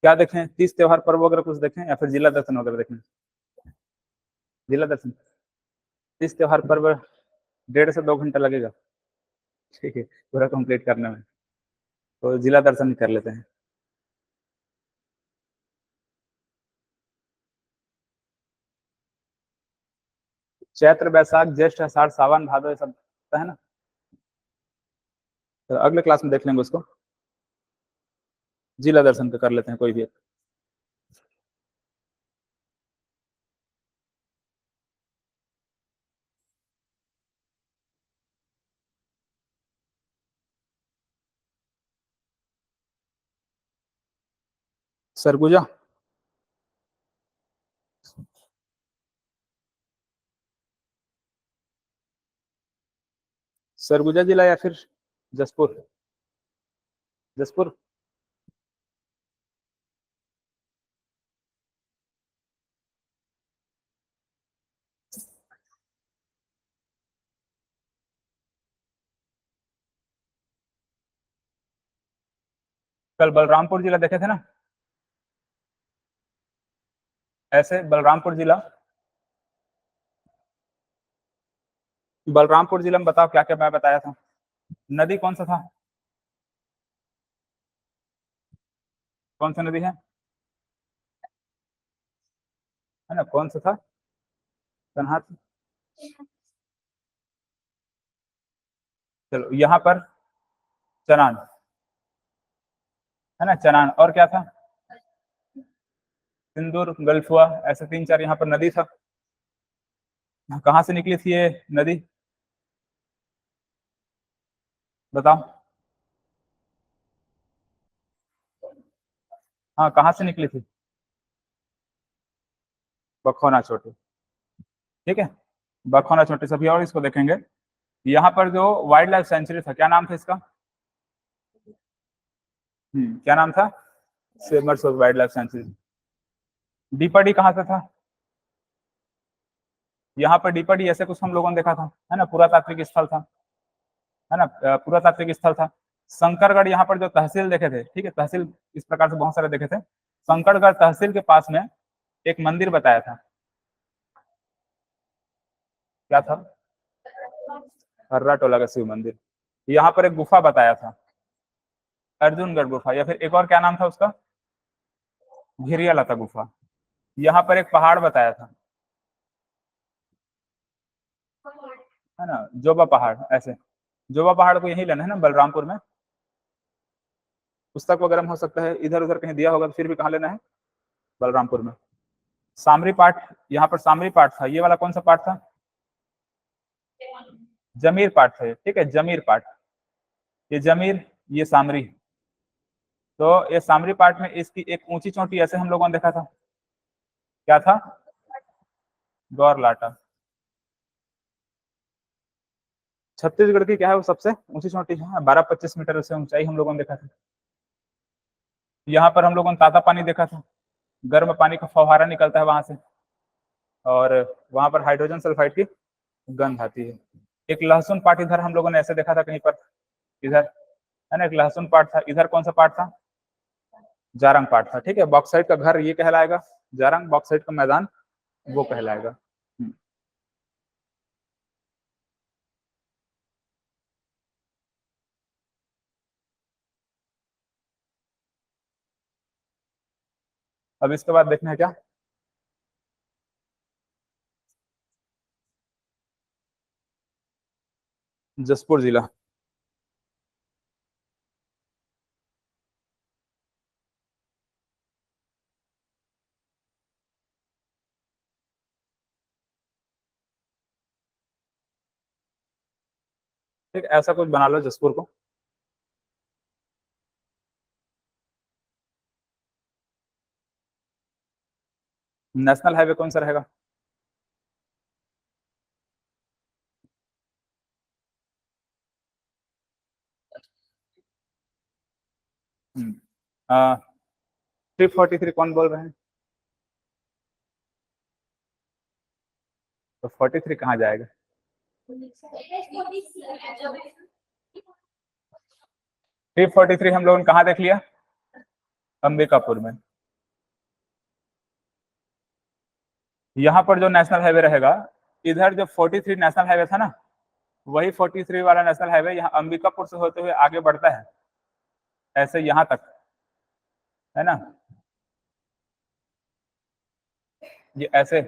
क्या देखें, 30 त्योहार पर्व वगैरह कुछ देखें या फिर जिला दर्शन वगैरह देखें? जिला दर्शन। 30 त्योहार पर्व 1.5 से 2 घंटा लगेगा, ठीक है, पूरा कंप्लीट करने में, तो जिला दर्शन कर लेते हैं। चैत्र, बैसाख, ज्येष्ठ, आषाढ़, सावन, भादो, ये सब है ना, तो अगले क्लास में देख लेंगे उसको। जिला दर्शन का कर लेते हैं कोई भी। सरगुजा। सरगुजा जिला या फिर जसपुर? जसपुर। कल बलरामपुर जिला देखे थे ना, ऐसे बलरामपुर जिला, बलरामपुर जिला में बताओ क्या क्या मैं बताया था। नदी कौन सा था? कौन सा नदी है ना, कौन सा था? कन्हा। चलो यहाँ पर चनान, है ना, चनान, और क्या था? सिंदूर, गल्फुआ, ऐसे 3-4 यहाँ पर नदी था। कहाँ से निकली थी ये नदी, बताओ? हाँ, कहाँ से निकली थी? बखौना चोटी, ठीक है, बखौना चोटी सभी। और इसको देखेंगे, यहाँ पर जो वाइल्ड लाइफ सेंचुरी था, क्या नाम था इसका? क्या नाम था? सेमर्स वाइल्ड लाइफ सेंचुरी। डीपा डी कहाँ से था? यहाँ पर डीपा डी ऐसे कुछ हम लोगों ने देखा था, है ना, पुरातात्विक स्थल था, है ना, पुरातात्विक स्थल था। शंकरगढ़, यहाँ पर जो तहसील देखे थे, ठीक है, तहसील इस प्रकार से बहुत सारे देखे थे। शंकरगढ़ तहसील के पास में एक मंदिर बताया था, क्या था? हर्रा टोला का शिव मंदिर। यहाँ पर एक गुफा बताया था, अर्जुनगढ़ गुफा, या फिर एक और क्या नाम था उसका? घिरिया लता गुफा। यहाँ पर एक पहाड़ बताया था, है ना, जोबा पहाड़, ऐसे। जोबा पहाड़ को यही लेना है ना, बलरामपुर में। पुस्तक वगैरह में हो सकता है इधर उधर कहीं दिया होगा, तो फिर भी कहाँ लेना है? बलरामपुर में। सामरी पाठ, यहाँ पर सामरी पाठ था, ये वाला कौन सा पाठ था? जमीर पाठ था, ठीक है, जमीर पाठ। ये जमीर, ये सामरी। तो ये सामरी पाठ में इसकी एक ऊंची चोटी ऐसे हम लोगों ने देखा था, क्या था? गौर लाटा। छत्तीसगढ़ की क्या है वो सबसे ऊंची चोटी है, 12-25 मीटर से ऊंचाई हम लोगों ने देखा था। यहाँ पर हम लोगों ने ताता पानी देखा था, गर्म पानी का फव्वारा निकलता है वहां से, और वहां पर हाइड्रोजन सल्फाइड की गंध आती है। एक लहसुन पाठ इधर हम लोगों ने ऐसे देखा था कहीं पर, इधर, है ना, एक लहसुन पाठ था। इधर कौन सा पाठ था? जारंग पाठ था, ठीक है। बॉक्साइट का घर ये कहलाएगा जारंग, बॉक्साइट का मैदान वो कहलाएगा। अब इसके बाद देखना है क्या? जसपुर जिला। ठीक, ऐसा कुछ बना लो जसपुर को। नेशनल हाईवे कौन सा रहेगा? हम्म, 343 कौन बोल रहे हैं? तो 43 कहाँ जाएगा? 343 हम लोगों ने कहाँ देख लिया? अंबिकापुर में। यहाँ पर जो नेशनल हाईवे रहेगा, इधर जो 43 नेशनल हाईवे था ना, वही 43 वाला नेशनल हाईवे यहाँ अंबिकापुर से होते हुए आगे बढ़ता है ऐसे यहाँ तक, है ना, ये ऐसे,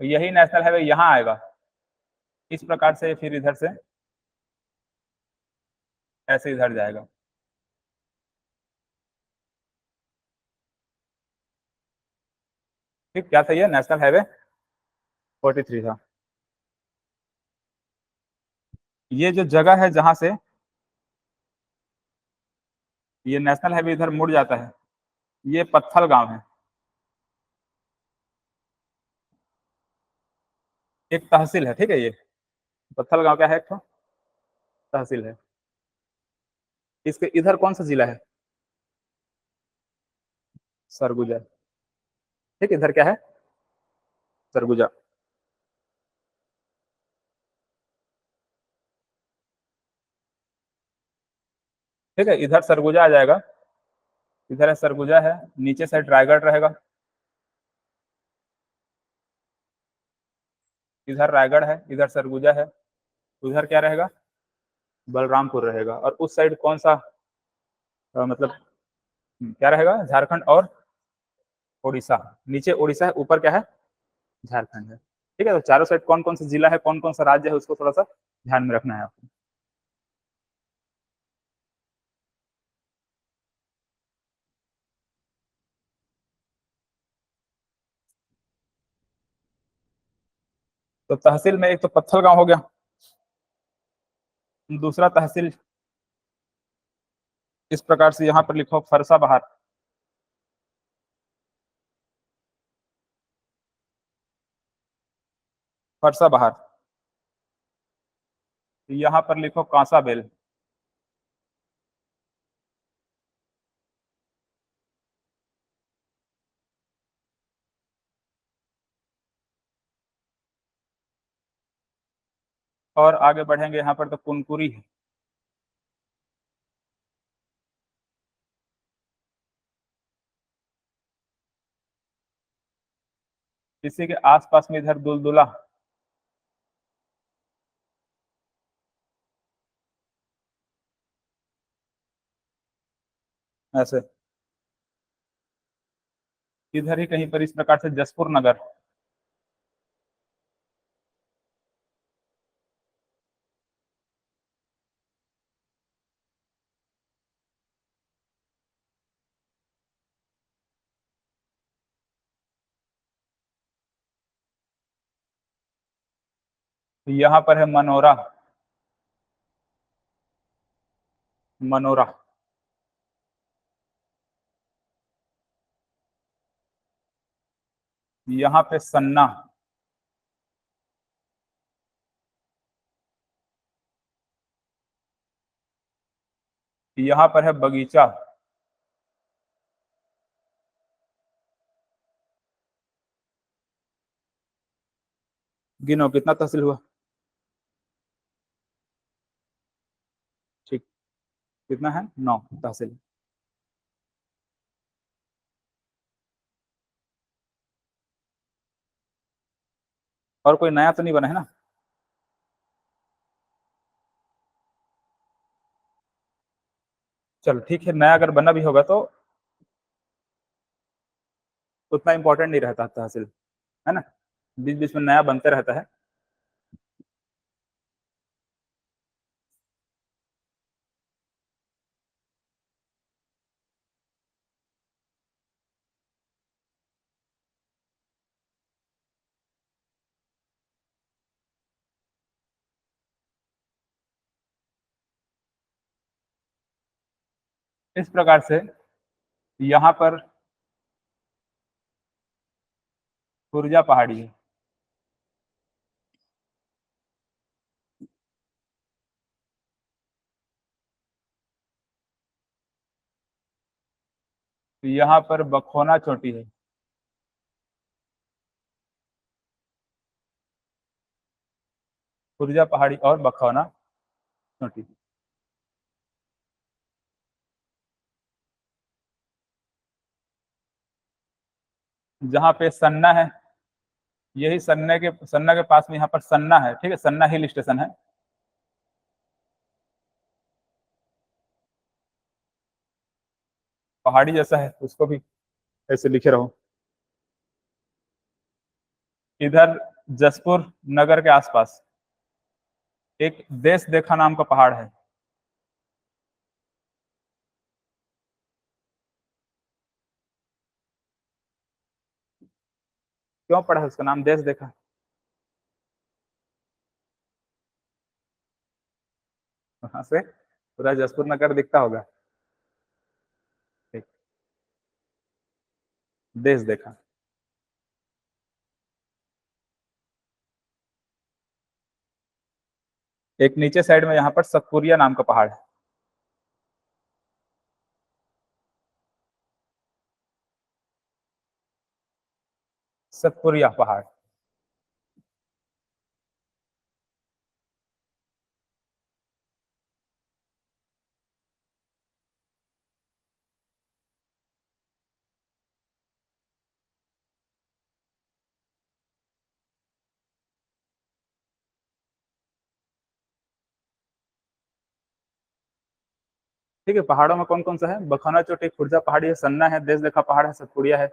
यही नेशनल हाईवे यहाँ आएगा, इस प्रकार से फिर इधर से ऐसे इधर जाएगा। ठीक, क्या सही है, नेशनल हाईवे 43 था। ये जो जगह है जहां से ये नेशनल हाईवे इधर मुड़ जाता है, ये पत्थल गांव है, एक तहसील है, ठीक है, ये पत्थल गांव क्या है, एक तो तहसील है। इसके इधर कौन सा जिला है, सरगुजा, ठीक, इधर क्या है, सरगुजा, ठीक है, इधर सरगुजा आ जाएगा, इधर है सरगुजा है, नीचे साइड रायगढ़ रहेगा, इधर रायगढ़ है, इधर सरगुजा है, उधर क्या रहेगा, बलरामपुर रहेगा, और उस साइड कौन सा मतलब क्या रहेगा, झारखंड और उड़ीसा, नीचे उड़ीसा है, ऊपर क्या है, झारखंड है। ठीक है, तो चारों साइड कौन कौन सा जिला है, कौन कौन सा राज्य है, उसको थोड़ा सा ध्यान में रखना है आपको। तो तहसील में एक तो पत्थल गांव हो गया, दूसरा तहसील इस प्रकार से यहाँ पर लिखो, फरसा बहार, फरसा बहार, यहाँ पर लिखो कांसा बेल, और आगे बढ़ेंगे यहाँ पर तो कुनकुरी है, इसी के आसपास में इधर दुलदुला, ऐसे इधर ही कहीं पर इस प्रकार से जसपुर नगर, यहाँ पर है मनोरा, मनोरा, यहाँ पे सन्ना, यहाँ पर है बगीचा, गिनो कितना तहसील हुआ, ठीक, कितना है, 9 तहसील। और कोई नया तो नहीं बना है ना, चलो ठीक है, नया अगर बना भी होगा तो उतना इंपॉर्टेंट नहीं रहता तहसील, है ना, बीच बीच में नया बनते रहता है। इस प्रकार से यहाँ पर खुर्जा पहाड़ी है, यहाँ पर बखोना चोटी है, खुर्जा पहाड़ी और बखौना चोटी, जहाँ पे सन्ना है, यही सन्ना के पास में यहाँ पर सन्ना है, ठीक है, सन्ना हिल स्टेशन है। पहाड़ी जैसा है, उसको भी ऐसे लिखे रहो। इधर जसपुर नगर के आसपास एक देश देखा नाम का पहाड़ है। क्यों पड़ा है उसका नाम देश देखा? वहां से पूरा जसपुर नगर दिखता होगा। ठीक, देश देखा। एक नीचे साइड में यहाँ पर सतपुरिया नाम का पहाड़ है। सतपुरिया पहाड़। ठीक है, पहाड़ों में कौन कौन सा है? बखाना चोटी, खुर्जा पहाड़ी है, सन्ना है, देश देखा पहाड़ है, सतपुरिया है।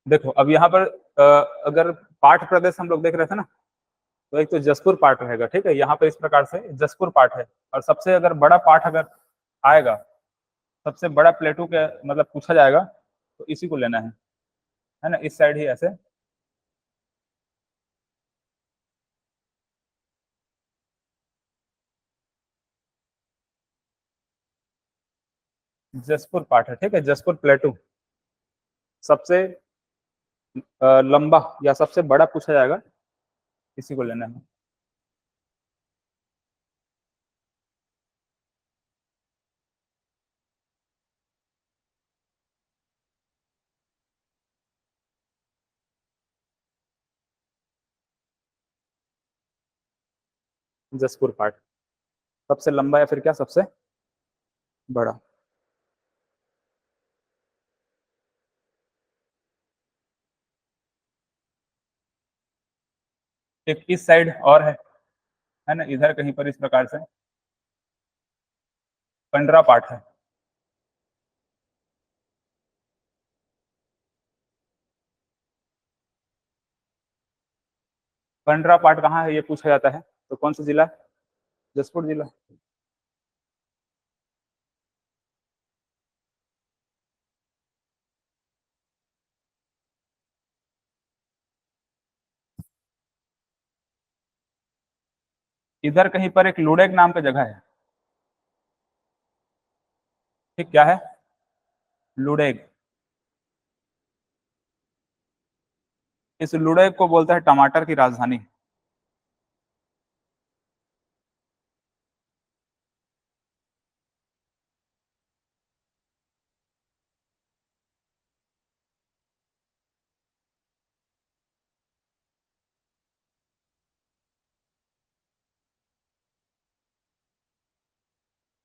देखो अब यहाँ पर अगर पाठ प्रदेश हम लोग देख रहे थे ना, तो एक तो जसपुर पाठ रहेगा, ठीक है, यहाँ पे इस प्रकार से जसपुर पाठ है। और सबसे अगर बड़ा पाठ अगर आएगा, सबसे बड़ा प्लेटू के मतलब पूछा जाएगा, तो इसी को लेना है ना, इस साइड ही ऐसे। जसपुर पाठ है, ठीक है, जसपुर प्लेटू सबसे लंबा या सबसे बड़ा पूछा जाएगा, इसी को लेना है। जसपुर पाठ सबसे लंबा या फिर क्या सबसे बड़ा? एक इस साइड और है ना, इधर कहीं पर इस प्रकार से पंडरा पाठ है। पंडरा पाठ कहाँ है ये पूछा जाता है, तो कौन सा जिला है? जसपुर जिला। इधर कहीं पर एक लुड़ेग नाम का जगह है। ठीक, क्या है? लुड़ेग। इस लुड़ेग को बोलते हैं टमाटर की राजधानी।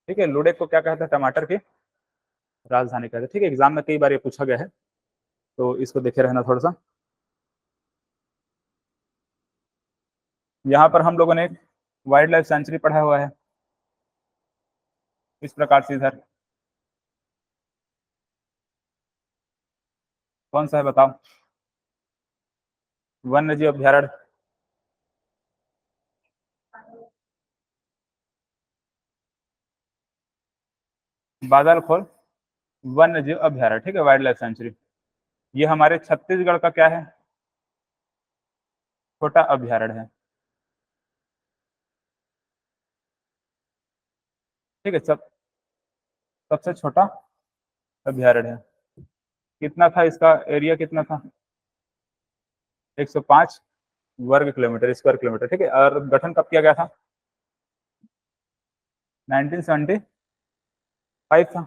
ठीक है, लुड़ेग को क्या कहते हैं? टमाटर की राजधानी कहते हैं। ठीक है, एग्जाम में कई बार ये पूछा गया है, तो इसको देखे रहना थोड़ा सा। यहाँ पर हम लोगों ने एक वाइल्ड लाइफ सेंचुरी पढ़ा हुआ है, इस प्रकार से। इधर कौन सा है बताओ? वन्य जीव अभ्यारण्य। बादलखोल वन्य जीव अभ्यारण्य, ठीक है, वाइल्ड लाइफ सेंचुरी। ये हमारे छत्तीसगढ़ का क्या है? छोटा अभ्यारण्य है। ठीक है, सबसे छोटा अभ्यारण्य है। कितना था इसका एरिया, कितना था? 105 वर्ग किलोमीटर, स्क्वायर किलोमीटर। ठीक है, और गठन कब किया गया था? 1975 था।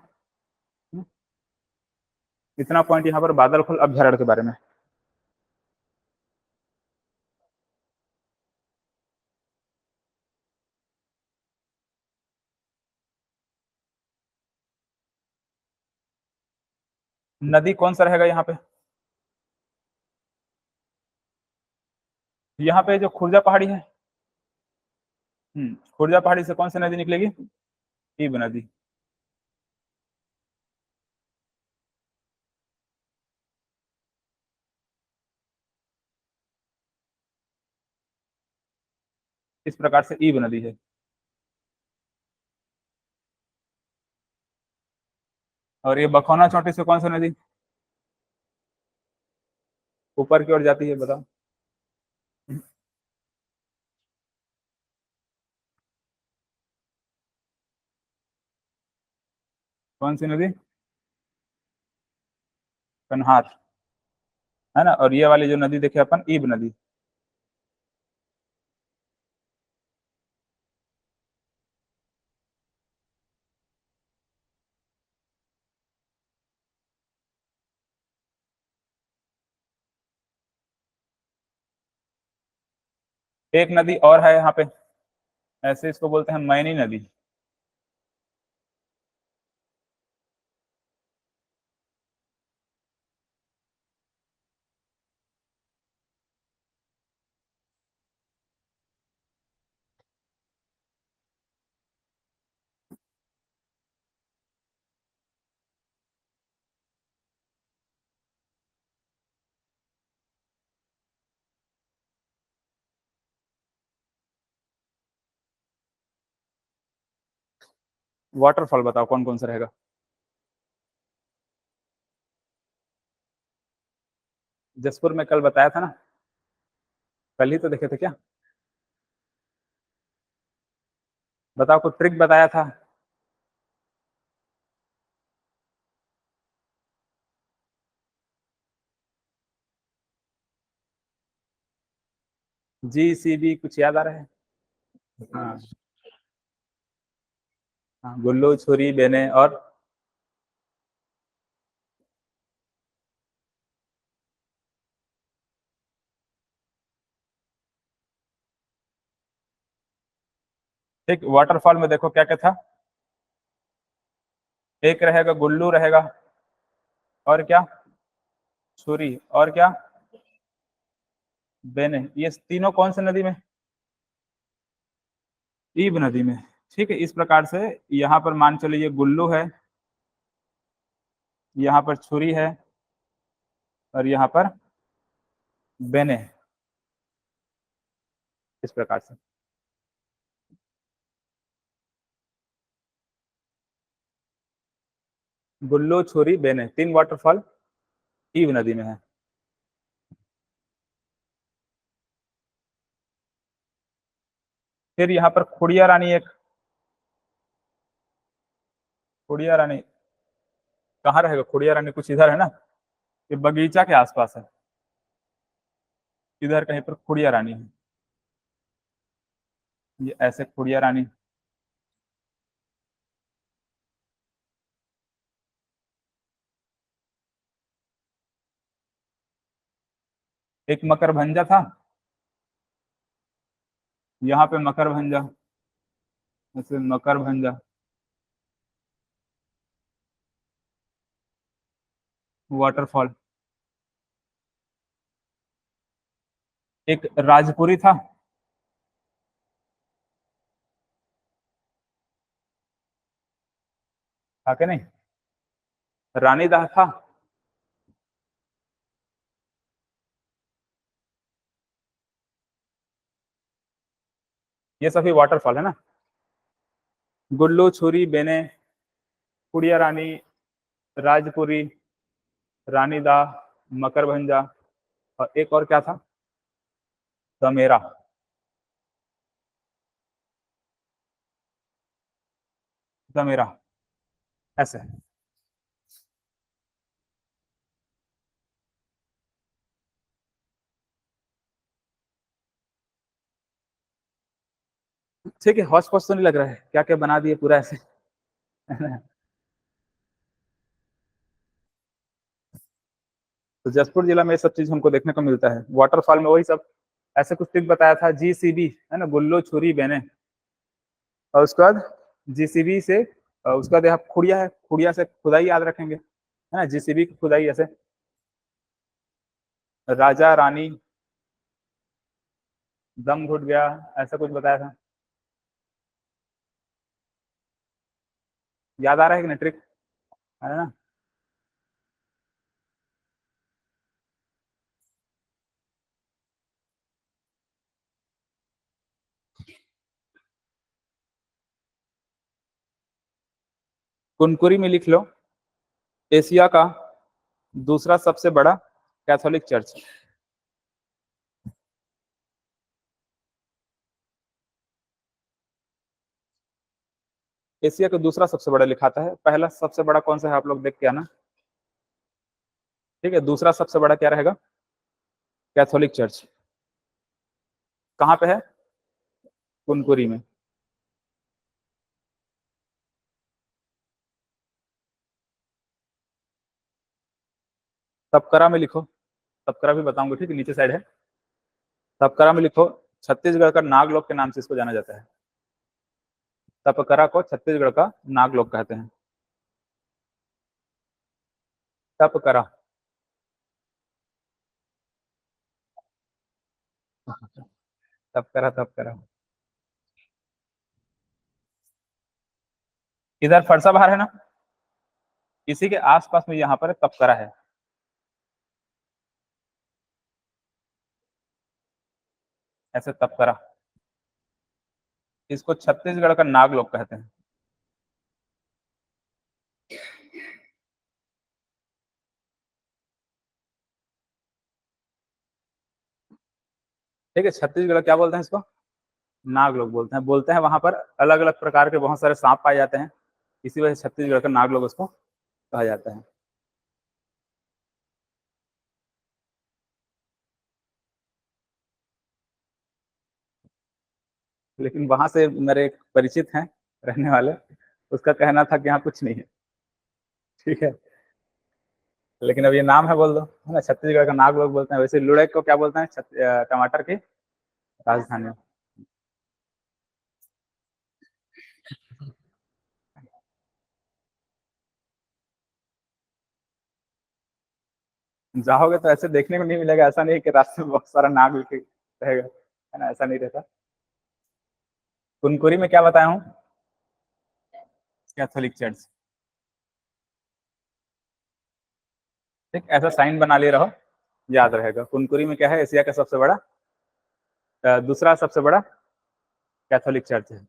इतना पॉइंट यहाँ पर बादलखोल अभ्यारण्य के बारे में। नदी कौन सा रहेगा यहाँ पे? यहाँ पे जो खुर्जा पहाड़ी है, खुर्जा पहाड़ी से कौन सी नदी निकलेगी? ईब नदी। इस प्रकार से ईब नदी है। और ये बखौना चोटी से कौन सी नदी ऊपर की ओर जाती है, बताओ? कौन सी नदी? कन्हार, है ना। और ये वाली जो नदी देखे अपन, ईब नदी। एक नदी और है यहाँ पे, ऐसे इसको बोलते हैं मैनी नदी। वाटरफॉल बताओ कौन कौन सा रहेगा? जसपुर में कल बताया था ना, कल ही तो देखे थे क्या? बताओ, कुछ ट्रिक बताया था। GCB कुछ याद आ रहा है? हाँ हाँ, गुल्लू छुरी बेने और एक वाटरफॉल में देखो क्या क्या था। एक रहेगा गुल्लू रहेगा, और क्या? छुरी, और क्या? बेने। ये तीनों कौन सी नदी में? ईब नदी में। ठीक है, इस प्रकार से यहाँ पर मान चलिए गुल्लू है, यहाँ पर छुरी है, और यहाँ पर बेने है। इस प्रकार से गुल्लू छुरी बेने, तीन वाटरफॉल ईब नदी में है। फिर यहाँ पर खुड़िया रानी, एक खुड़िया रानी कहाँ रहेगा? खुड़िया रानी कुछ इधर है ना, ये बगीचा के आसपास है, इधर कहीं पर खुड़िया रानी है। ये ऐसे खुड़िया रानी। एक मकरभंजा था, यहाँ पे मकरभंजा, ऐसे मकरभंजा वाटरफॉल। एक राजपुरी था, था के नहीं? रानीदाह था। ये सभी वाटरफॉल है ना। गुल्लू छुरी बेने, कुड़िया रानी, राजपुरी, रानीदाह, मकरभंजा, और एक और क्या था? दमेरा। दमेरा, ऐसे। ठीक है, हौच पौच तो नहीं लग रहा है? क्या क्या बना दिए पूरा ऐसे। तो जसपुर जिला में ये सब चीज हमको देखने को मिलता है। वाटरफॉल में वही सब ऐसे कुछ ट्रिक बताया था। GCB है ना, गुल्लो छुरी बेने, और उसके बाद GCB से उसका बाद यहाँ खुड़िया है, खुड़िया से खुदाई याद रखेंगे, है ना, जीसीबी की खुदाई ऐसे। राजा रानी, दम घुट गया, ऐसा कुछ बताया था, याद आ रहा है कि नहीं ट्रिक, है ना। कुनकुरी में लिख लो, एशिया का दूसरा सबसे बड़ा कैथोलिक चर्च। एशिया का दूसरा सबसे बड़ा लिखाता है, पहला सबसे बड़ा कौन सा है आप लोग देख के आना। ठीक है, दूसरा सबसे बड़ा क्या रहेगा, कैथोलिक चर्च। कहाँ पे है, कुनकुरी में। तपकरा में लिखो, तपकरा भी बताऊंगा, ठीक है, नीचे साइड है। तपकरा में लिखो, छत्तीसगढ़ का नागलोक के नाम से इसको जाना जाता है। तपकरा को छत्तीसगढ़ का नागलोक कहते हैं। तपकरा, तपकरा, तपकरा। इधर फरसा बाहर है ना, इसी के आसपास में यहाँ पर तपकरा है। ऐसे तपकरा, इसको छत्तीसगढ़ का नागलोक कहते हैं। ठीक है, छत्तीसगढ़ क्या बोलते हैं इसको, नागलोक बोलते हैं वहां पर अलग अलग प्रकार के बहुत सारे सांप पाए जाते हैं, इसी वजह से छत्तीसगढ़ का नागलोक उसको कहा जाता है। लेकिन वहां से मेरे एक परिचित हैं रहने वाले, उसका कहना था कि यहाँ कुछ नहीं है। ठीक है, लेकिन अब ये नाम है बोल दो, है ना, छत्तीसगढ़ का नाग लोग बोलते हैं, वैसे लुढ़क को क्या बोलते हैं, टमाटर की राजधानी। जाओगे तो ऐसे देखने को नहीं मिलेगा, ऐसा नहीं कि रास्ते में बहुत सारा नाग भी रहेगा, है ना, ऐसा नहीं रहता। कुनकुरी में क्या बताया हूँ, कैथोलिक चर्च। ठीक, ऐसा साइन बना ले रहो, याद रहेगा। कुनकुरी में क्या है, एशिया का सबसे बड़ा, दूसरा सबसे बड़ा कैथोलिक चर्च है।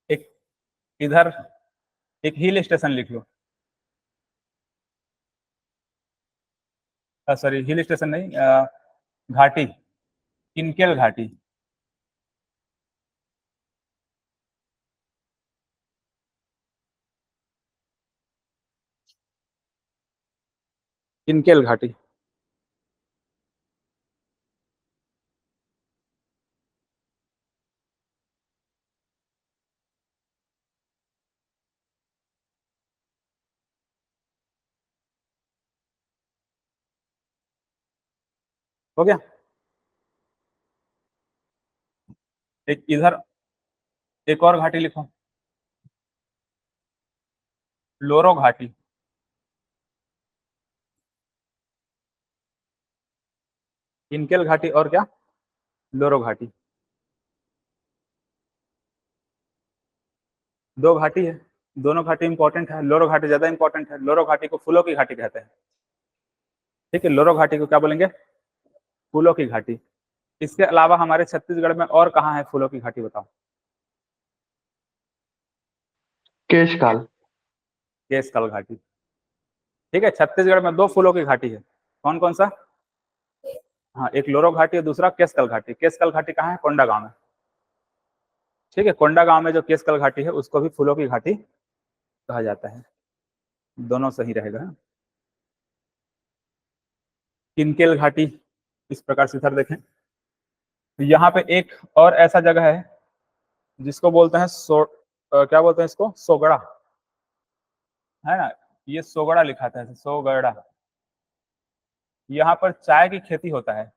एक इधर एक हिल स्टेशन लिख लो, सॉरी हिल स्टेशन नहीं, घाटी, किनकेल घाटी। किनकेल घाटी, हो गया। एक इधर एक और घाटी लिखो, लोरो घाटी। किनकेल घाटी और क्या, लोरो घाटी। दो घाटी है, दोनों घाटी इंपॉर्टेंट है, लोरो घाटी ज्यादा इंपॉर्टेंट है, लोरो घाटी को फूलों की घाटी कहते हैं। ठीक है, लोरो घाटी को क्या बोलेंगे, फूलों की घाटी। इसके अलावा हमारे छत्तीसगढ़ में और कहाँ है फूलों की घाटी, बताओ। केशकाल। केसकल घाटी। ठीक है, छत्तीसगढ़ में दो फूलों की घाटी है, कौन कौन सा, हाँ, एक लोरो घाटी है, दूसरा केसकल घाटी। केसकल घाटी कहाँ है, कोंडा गांव में। ठीक है, कोंडा गांव में जो केसकल घाटी है उसको भी फूलों की घाटी कहा जाता है, दोनों सही रहेगा। किनकेल घाटी, इस प्रकार से इधर देखें, तो यहाँ पे एक और ऐसा जगह है जिसको बोलते हैं क्या बोलते हैं इसको, सोगड़ा, है ना, ये सोगड़ा लिखा था, सोगड़ा। यहाँ पर चाय की खेती होता है,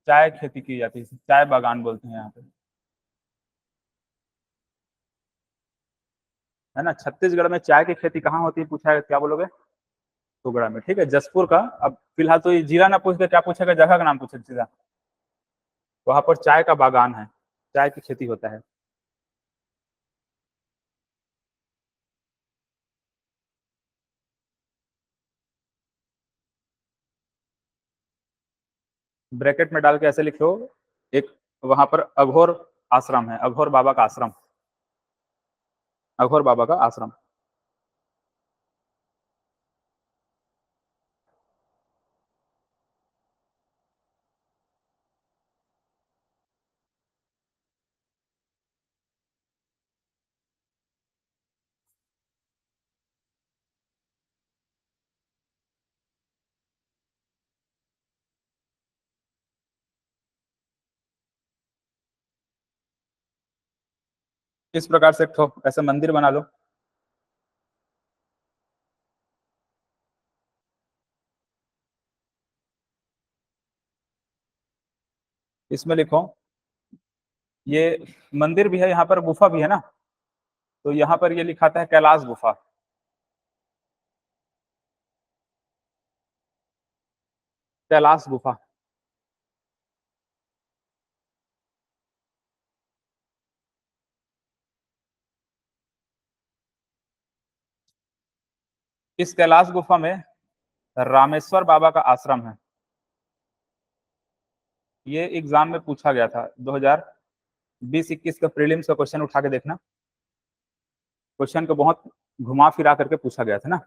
चाय खेती की जाती है, चाय बागान बोलते हैं यहाँ पे, है ना। छत्तीसगढ़ में चाय की खेती कहाँ होती है पूछा है, क्या बोलोगे? टुगड़ा में, ठीक है, जसपुर का। अब फिलहाल तो ये जिला ना पूछ के क्या पूछेगा, जगह का नाम पूछे सीधा। वहां पर चाय का बागान है, चाय की खेती होता है। ब्रैकेट में डाल के ऐसे लिखो, एक वहां पर अघोर आश्रम है, अघोर बाबा का आश्रम, अघोर बाबा का आश्रम। इस प्रकार से एक ठो ऐसा मंदिर बना लो। इसमें लिखो, ये मंदिर भी है, यहाँ पर गुफा भी है ना, तो यहाँ पर ये लिखाता है कैलाश गुफा। कैलाश गुफा। इस कैलाश गुफा में रामेश्वर बाबा का आश्रम है। ये एग्जाम में पूछा गया था, 2020-21 का प्रीलिम्स का क्वेश्चन उठा के देखना। क्वेश्चन को बहुत घुमा फिरा करके पूछा गया था ना।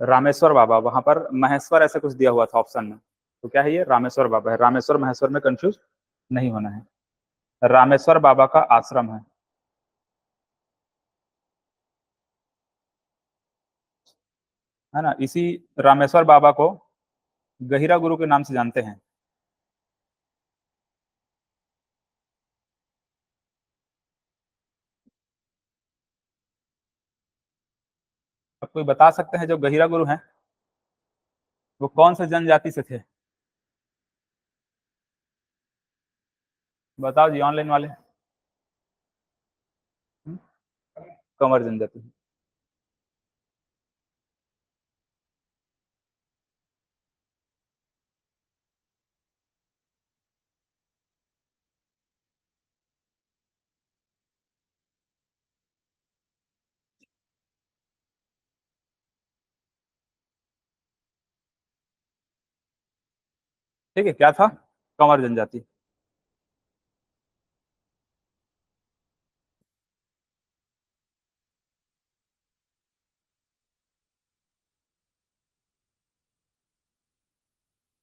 रामेश्वर बाबा, वहां पर महेश्वर ऐसा कुछ दिया हुआ था ऑप्शन में, तो क्या है, ये रामेश्वर बाबा है। रामेश्वर महेश्वर में कंफ्यूज नहीं होना है, रामेश्वर बाबा का आश्रम है ना। इसी रामेश्वर बाबा को गहिरा गुरु के नाम से जानते हैं। अब कोई बता सकते हैं जो गहिरा गुरु हैं वो कौन से जनजाति से थे? बताओ जी, ऑनलाइन वाले। हम्म, कंवर जनजाति। ठीक है, क्या था? कंवर जनजाति।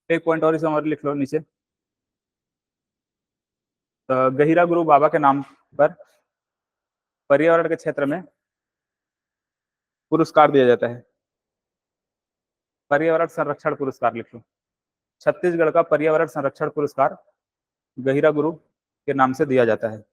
एक पॉइंट और इसमें और लिख लो नीचे, तो गहिरा गुरु बाबा के नाम पर पर्यावरण के क्षेत्र में पुरस्कार दिया जाता है। पर्यावरण संरक्षण पुरस्कार लिख लो। छत्तीसगढ़ का पर्यावरण संरक्षण पुरस्कार गहिरा गुरु के नाम से दिया जाता है।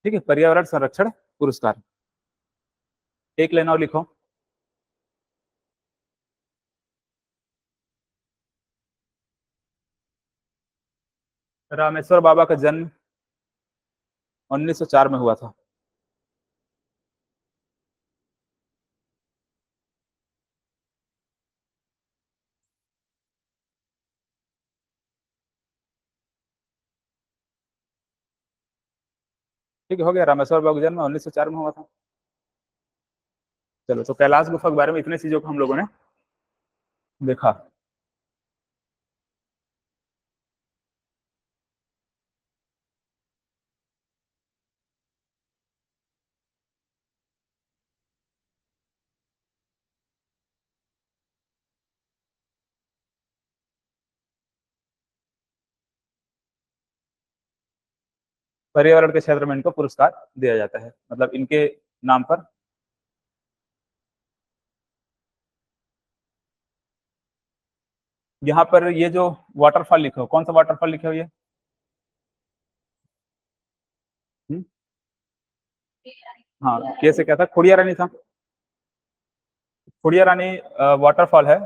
ठीक है, पर्यावरण संरक्षण पुरस्कार। एक लाइन और लिखो, रामेश्वर बाबा का जन्म 1904 में हुआ था। ठीक है, हो गया, रामेश्वर बाबा का जन्म 1904 में हुआ था। चलो, तो कैलाश गुफा के बारे में इतने चीजों को हम लोगों ने देखा। पर्यावरण के क्षेत्र में इनको पुरस्कार दिया जाता है, मतलब इनके नाम पर। यहाँ पर ये जो वाटरफॉल लिखे हो, कौन सा वाटरफॉल लिखे हो ये? हाँ, कैसे क्या था? खुड़िया रानी था। खुड़िया रानी वाटरफॉल है।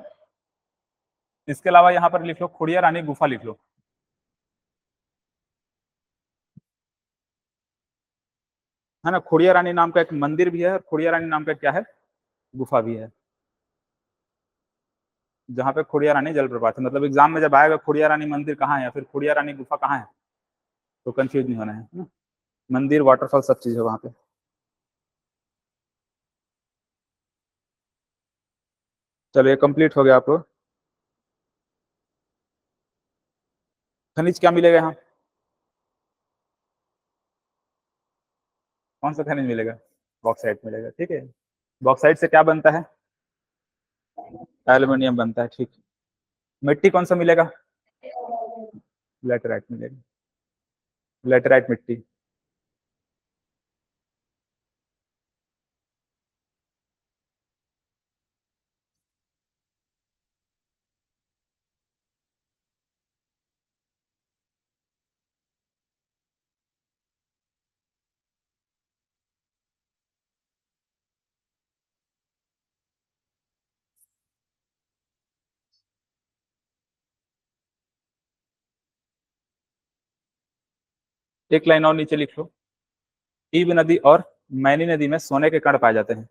इसके अलावा यहाँ पर लिख लो खुड़िया रानी गुफा लिख लो। है ना, खुड़िया रानी नाम का एक मंदिर भी है और खुड़िया रानी नाम का क्या है, गुफा भी है, जहाँ पे खुड़िया रानी जलप्रपात है। मतलब एग्जाम में जब आएगा खुड़िया रानी मंदिर कहाँ है या फिर खुड़िया रानी गुफा कहाँ है, तो कंफ्यूज नहीं होना है ना? मंदिर, वाटरफॉल, सब चीज है वहाँ पे। चलिए कंप्लीट हो गया आपको। खनिज क्या मिलेगा यहाँ? कौन सा खनिज मिलेगा? बॉक्साइट मिलेगा, ठीक है। बॉक्साइट से क्या बनता है? एल्यूमिनियम बनता है, ठीक। मिट्टी कौन सा मिलेगा? लेटराइट मिलेगा, लेटराइट मिट्टी। एक लाइन और नीचे लिख लो, ईब नदी और मैनी नदी में सोने के कण पाए जाते हैं।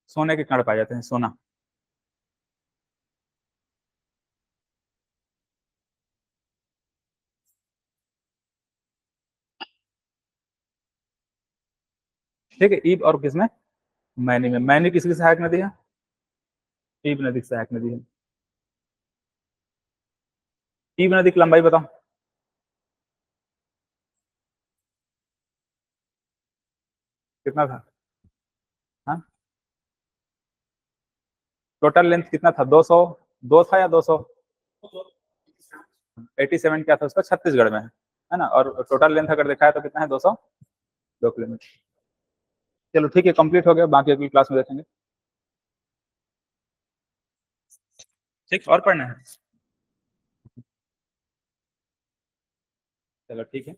सोने के कण पाए जाते हैं, सोना। ठीक है, ईब और किसमें? मैनी में। मैनी किसकी सहायक नदी है? ईब नदी की सहायक नदी है। ईब नदी की लंबाई बताओ कितना था? हाँ, टोटल लेंथ कितना था? 200? 2 था या 200? 87 क्या था उसका? छत्तीसगढ़ में है ना। और टोटल लेंथ अगर देखा है तो कितना है? 202 किलोमीटर। चलो ठीक है, कंप्लीट हो गया, बाकी अगली क्लास में देखेंगे। ठीक, और पढ़ना है? चलो ठीक है।